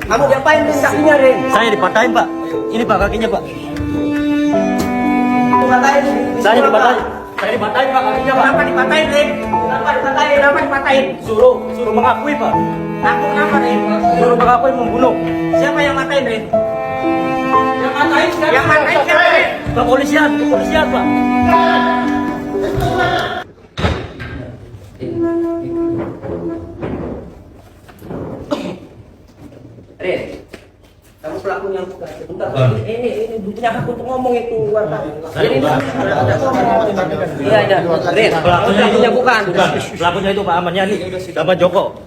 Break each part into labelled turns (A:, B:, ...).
A: Kamu diapain Rin kakinya Rin?
B: Saya dipatahin Pak. Ini Pak kakinya Pak.
A: Dipatahin.
B: Saya dipatahin. Saya dipatahin Pak kakinya Pak.
A: Kenapa dipatahin Rin? Kenapa dipatahin? Kenapa dipatahin?
B: Suruh mengakui Pak.
A: Aku kenapa Rin?
B: Suruh mengakui membunuh.
A: Siapa yang matain Rin?
B: Yang matain siapa?
A: Yang matain siapa Rin?
B: Kepolisian Pak.
A: Rin, kamu pelakunya bukan. Sebentar. Ini punya hak untuk ngomong itu wartawan. Iya. Rin, pelakunya bukan.
B: Pelakunya itu Pak Ahmad Yani sama Joko.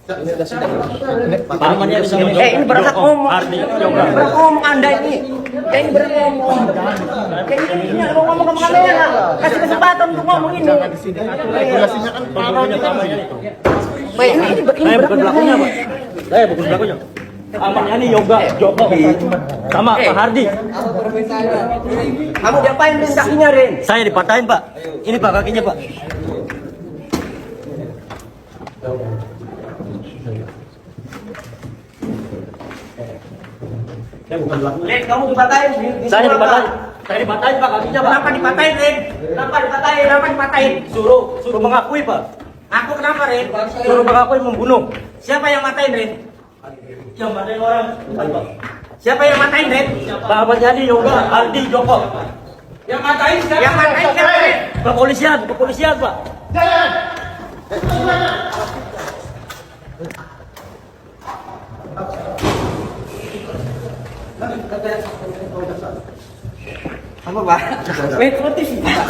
B: Pak Ahmad Yani sama Joko.
A: Ini berat ngomong.
B: Ardi Joko.
A: Berat ngomong Anda ini. Ini berat ngomong. Ini mau ngomong ke kamera. Kasih kesempatan untuk ngomong ini.
C: Regulasinya kan
B: Pembunuhnya Pak Ahmad Yani.
A: Baik, ini
B: Saya bukan pelakunya Pak. Saya bukan pelakunya. Ahmad Yani Yoga Joko sama Pak Hardi.
A: Kamu diapain Rin kakinya Rin?
B: Saya dipatahin Pak. Ini Pak kakinya Pak. Saya bukan pelakunya.
A: Rin, kamu dipatahin.
B: Saya dipatahin. Saya dipatahin Pak kakinya Pak.
A: Kenapa dipatahin Rin? Kenapa dipatahin? Kenapa dipatahin?
B: Suruh mengakui Pak.
A: Aku kenapa Rin?
B: Suruh mengakui membunuh.
A: Siapa yang matain Rin?
B: Yang matain orang bukan Pak.
A: Siapa yang matain Rin?
B: Pak Ahmad Yani Yoga Hardi Joko.
A: Yang matain siapa Rin?
B: Kepolisian Pak.
A: Apa Pak? Metro TV Pak.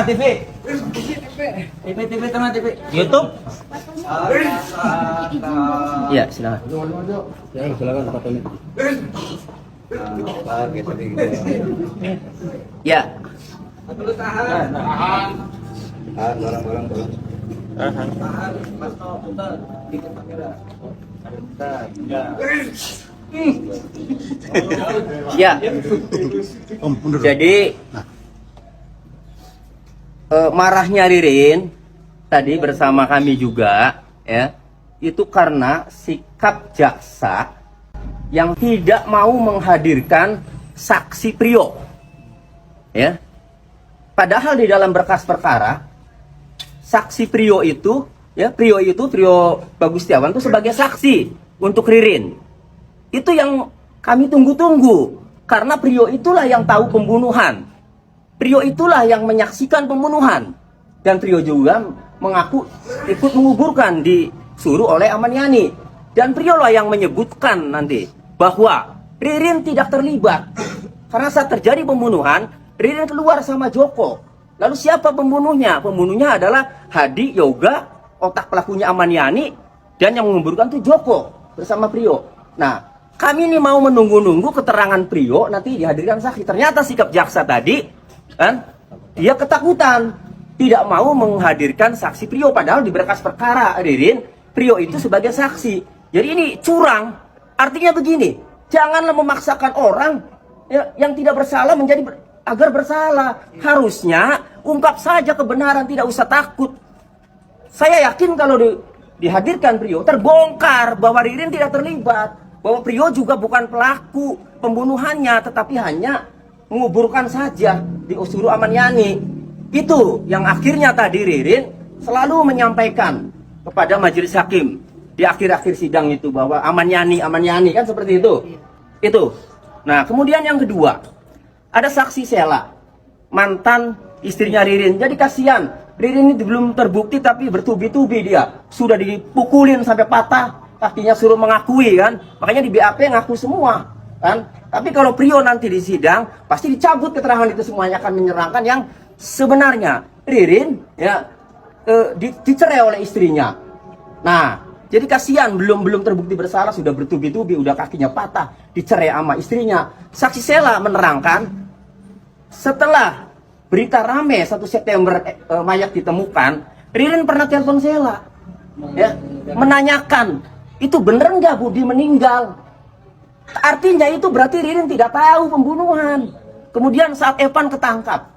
A: TV. TV sama TV.
B: YouTube.
A: Iya, silakan.
B: Silakan Pak Tony.
A: Ya. Ya. Jadi marahnya Ririn tadi bersama kami juga ya, itu karena sikap jaksa yang tidak mau menghadirkan saksi Prio. Ya. Padahal di dalam berkas perkara saksi Prio itu Prio Bagustiawan itu sebagai saksi untuk Ririn. Itu yang kami tunggu-tunggu karena Prio itulah yang tahu pembunuhan. Prio itulah yang menyaksikan pembunuhan. Dan Prio juga mengaku ikut menguburkan disuruh oleh Ahmad Yani. Dan Prio lah yang menyebutkan nanti bahwa Ririn tidak terlibat. Karena saat terjadi pembunuhan, Ririn keluar sama Joko. Lalu siapa pembunuhnya? Pembunuhnya adalah Hadi Yoga, otak pelakunya Ahmad Yani, dan yang menguburkan itu Joko bersama Prio. Nah, kami ini mau menunggu-nunggu keterangan Prio nanti dihadirkan saksi. Ternyata sikap jaksa tadi kan dia ketakutan, tidak mau menghadirkan saksi Prio, padahal di berkas perkara Ririn Prio itu sebagai saksi. Jadi ini curang. Artinya begini, janganlah memaksakan orang ya, yang tidak bersalah menjadi agar bersalah. Harusnya ungkap saja kebenaran, tidak usah takut. Saya yakin kalau dihadirkan Prio terbongkar bahwa Ririn tidak terlibat, bahwa Prio juga bukan pelaku pembunuhannya, tetapi hanya menguburkan saja di Usuru Ahmad Yani. Itu yang akhirnya tadi Ririn selalu menyampaikan kepada majelis hakim di akhir-akhir sidang itu bahwa Ahmad Yani kan seperti itu. Itu. Nah, kemudian yang kedua, ada saksi Sela, mantan istrinya Ririn. Jadi kasihan, Ririn ini belum terbukti tapi bertubi-tubi dia. Sudah dipukulin sampai patah, kakinya suruh mengakui kan. Makanya di BAP ngaku semua kan. Tapi kalau Prio nanti di sidang pasti dicabut keterangan itu semuanya, akan menyerangkan yang sebenarnya. Ririn ya dicerai oleh istrinya. Nah, jadi kasihan belum terbukti bersalah sudah bertubi-tubi, udah kakinya patah, dicerai sama istrinya. Saksi Sela menerangkan setelah berita rame 1 September mayat ditemukan, Ririn pernah telepon Sela, ya, menanyakan itu bener nggak Budi meninggal. Artinya itu berarti Ririn tidak tahu pembunuhan. Kemudian saat Evan ketangkap,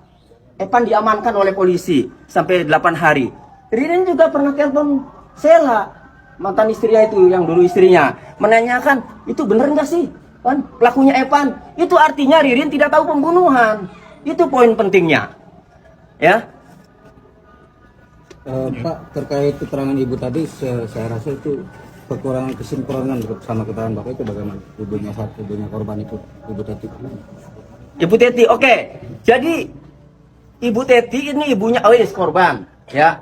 A: Evan diamankan oleh polisi sampai 8 hari. Ririn juga pernah telepon Sela, mantan istrinya itu, yang dulu istrinya, menanyakan itu bener nggak sih kan pelakunya Evan. Itu artinya Ririn tidak tahu pembunuhan. Itu poin pentingnya, ya.
D: Pak, terkait keterangan ibu tadi, saya rasa itu kekurangan kesinkronan sama keterangan Bapak itu bagaimana? Ibunya korban itu, Ibu Teti.
A: Ibu Teti, oke. Jadi Ibu Teti ini ibunya Ois korban, ya.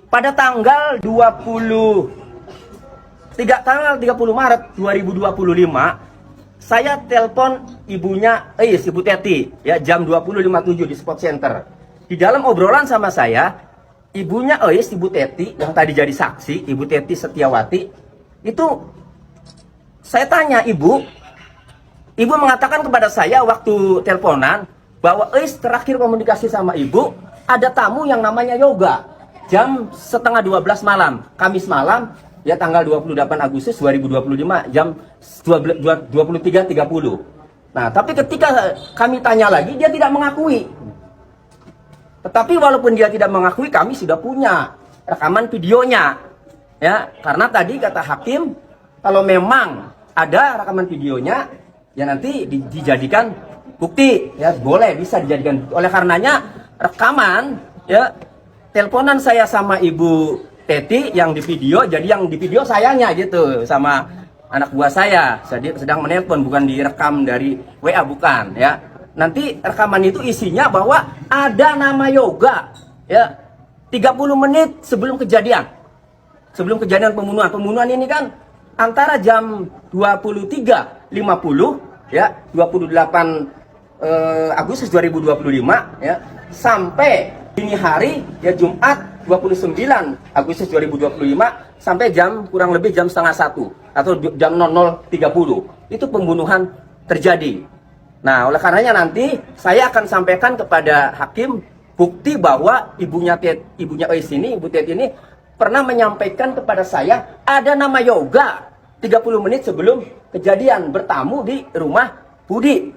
A: Pada tanggal 30 Maret 2025, saya telepon ibunya Ois, Ibu Teti, ya, jam 20.57 di Spot Center. Di dalam obrolan sama saya, ibunya Ois, Ibu Teti, yang tadi jadi saksi, Ibu Teti Setiawati, itu saya tanya, Ibu mengatakan kepada saya waktu teleponan bahwa Ois terakhir komunikasi sama Ibu ada tamu yang namanya Yoga jam setengah 12 malam, Kamis malam, ya, tanggal 28 Agustus 2025 jam 23.30. Nah, tapi ketika kami tanya lagi, dia tidak mengakui. Tetapi walaupun dia tidak mengakui, kami sudah punya rekaman videonya, ya, karena tadi kata hakim kalau memang ada rekaman videonya, ya nanti dijadikan bukti, ya, boleh, bisa dijadikan. Oleh karenanya rekaman, ya, teleponan saya sama Ibu Teti yang di video, jadi yang di video sayanya gitu sama anak buah saya sedang menelpon, bukan direkam dari WA, bukan, ya. Nanti rekaman itu isinya bahwa ada nama Yoga, ya, 30 menit sebelum kejadian pembunuhan ini kan antara jam 23.50, ya, 28 Agustus 2025, ya, sampai dini hari, ya, Jumat 29 Agustus 2025 sampai jam kurang lebih jam setengah 1 atau jam 00.30 itu pembunuhan terjadi. Nah, oleh karenanya nanti saya akan sampaikan kepada hakim bukti bahwa ibunya Ois ini, Ibu Teti ini pernah menyampaikan kepada saya ada nama Yoga 30 menit sebelum kejadian bertamu di rumah Budi.